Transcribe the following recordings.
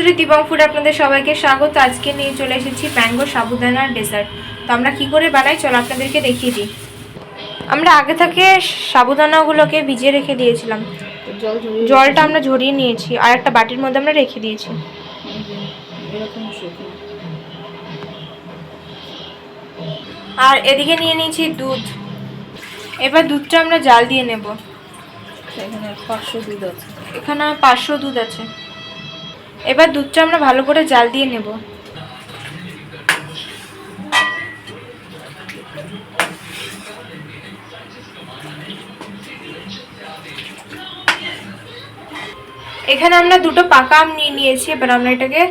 বন্ধুরা, দিবং ফুডে আপনাদের সবাইকে স্বাগত। আজকে নিয়ে চলে এসেছি ম্যাঙ্গো সাবুদানার ডেজার্ট। তো আমরা কি করে বানাই চলো আপনাদেরকে দেখিয়ে দিই। আমরা আগে থেকে সাবুদানাগুলোকে ভিজিয়ে রেখে দিয়েছিলাম, জলটা আমরা ঝরিয়ে নিয়েছি আর একটা বাটির মধ্যে আমরা রেখে দিয়েছি। আর এদিকে নিয়ে নিয়েছি দুধ। এবার দুধটা আমরা জাল দিয়ে নেব। এখানে 500 দুধ আছে। এখানে 500 দুধ আছে। এবার দুধটা আমরা ভালো করে জাল দিয়ে নেব। এখানে আমরা দুটো পাকা আম নিয়ে নিয়েছি। এবার আমরা এটাকে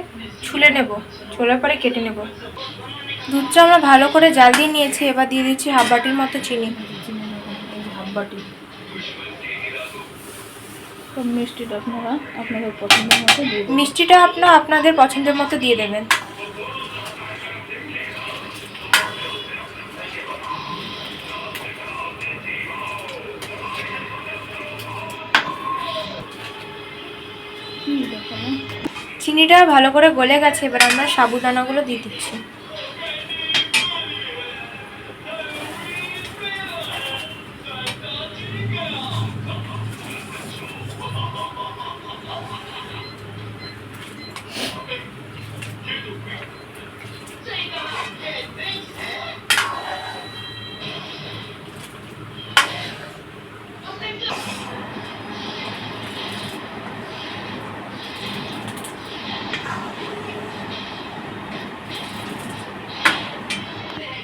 ছুলে নেব, ছোলার পরে কেটে নেব। দুধটা আমরা ভালো করে জাল দিয়ে নিয়েছি। এবার দিয়ে দিচ্ছি হাফ বাটির মতো চিনি। হাফ বাটি। তো মিষ্টিটা আপনারা আপনাদের পছন্দের মতো দিয়ে দেবেন। মিষ্টিটা আপনাদের পছন্দের মতো দিয়ে দেবেন। চিনিটা ভালো করে গলে গেছে। এবার আমরা সাবুদানাগুলো দিয়ে দিচ্ছি।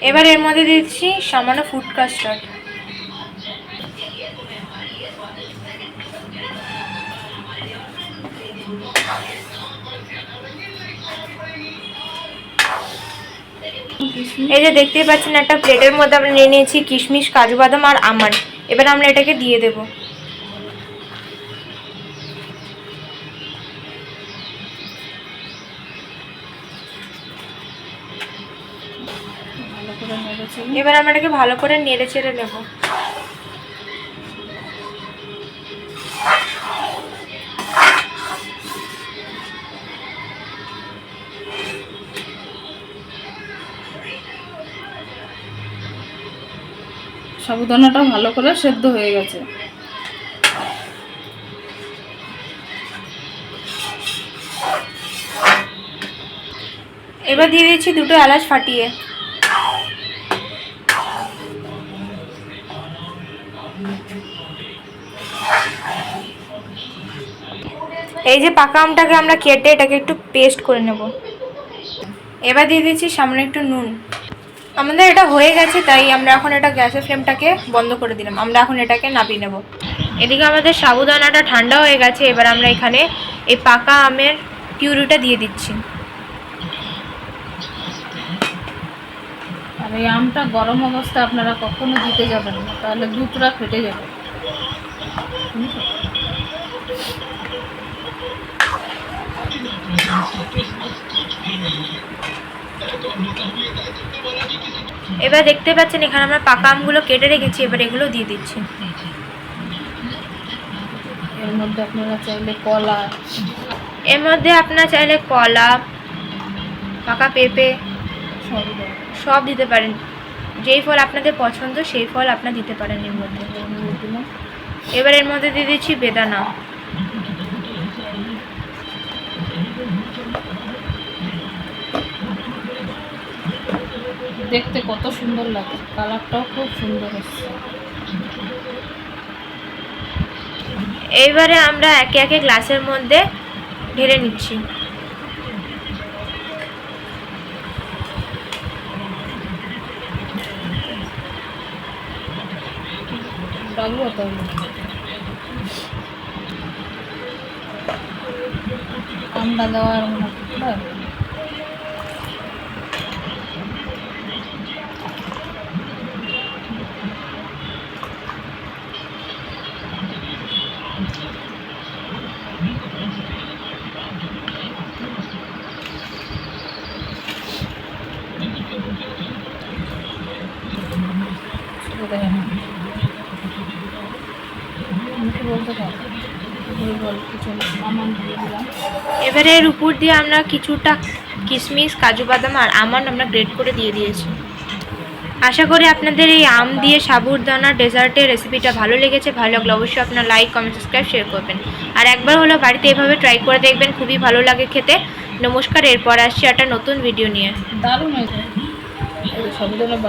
এবার এর মধ্যে দিচ্ছি সামান্য ফুড কাস্টার্ড। এই যে দেখতেই পাচ্ছেন, একটা প্লেটের মধ্যে আমরা নিয়ে নিয়েছি কিশমিশ, কাজু বাদাম আর আমন্ড। এবার আমরা এটাকে দিয়ে দেব। এবার আমরা এটাকে ভালো করে নেড়ে চেড়ে নেব। সাবুদানাটা ভালো করে সেদ্ধ হয়ে গেছে। এবার দিয়ে দিচ্ছি দুটো এলাচ ফাটিয়ে। এই যে পাকা আমটাকে আমরা কেটে এটাকে একটু পেস্ট করে নেব। এবার দিয়ে দিচ্ছি সামনে একটু নুন। আমাদের এটা হয়ে গেছে, তাই আমরা এখন এটা গ্যাসের ফ্লেমটাকে বন্ধ করে দিলাম। আমরা এখন এটাকে নামিয়ে নেব। এদিকে আমাদের সাবুদানাটা ঠান্ডা হয়ে গেছে। এবার আমরা এখানে এই পাকা আমের পিউরিটা দিয়ে দিচ্ছি। আর এই আমটা গরম অবস্থায় আপনারা কখনো দিতে যাবেন না, তাহলে দুধটা ফেটে যাবে। এবার দেখতে পাচ্ছেন এখানে আমরা পাকা আমগুলো কেটে রেখেছি। এবার এগুলো দিয়ে দিচ্ছি। এর মধ্যে আপনারা চাইলে কলা, পাকা পেঁপে সব দিতে পারেন। যেই ফল আপনাদের পছন্দ সেই ফল আপনারা দিতে পারেন এর মধ্যে। এবার এর মধ্যে দিয়ে দিচ্ছি বেদানা। দেখতে কত সুন্দর লাগে, কালারটাও খুব সুন্দর হচ্ছে। এইবারে আমরা একে একে গ্লাসের মধ্যে ঢেলে নিচ্ছি। আমরা দেওয়ার বলতে পারো। ভুলভাল কিছু আমন্ড দিয়ে দিলাম। এবারে এর উপর দিয়ে আমরা কিছুটা কিশমিশ, কাজু বাদাম আর আমন্ড আমরা গ্রেট করে দিয়ে দিয়েছি। আশা করি আপনাদের এই আম দিয়ে সাবুদানা ডেজার্টের রেসিপিটা ভালো লেগেছে। ভালো লাগলে অবশ্যই আপনার লাইক, কমেন্ট, সাবস্ক্রাইব, শেয়ার করবেন। আর একবার হলো বাড়িতে এভাবে ট্রাই করে দেখবেন, খুবই ভালো লাগে খেতে। নমস্কার, এরপর আসছি একটা নতুন ভিডিও নিয়ে। দারুণ হয়েছে, সাবুদানা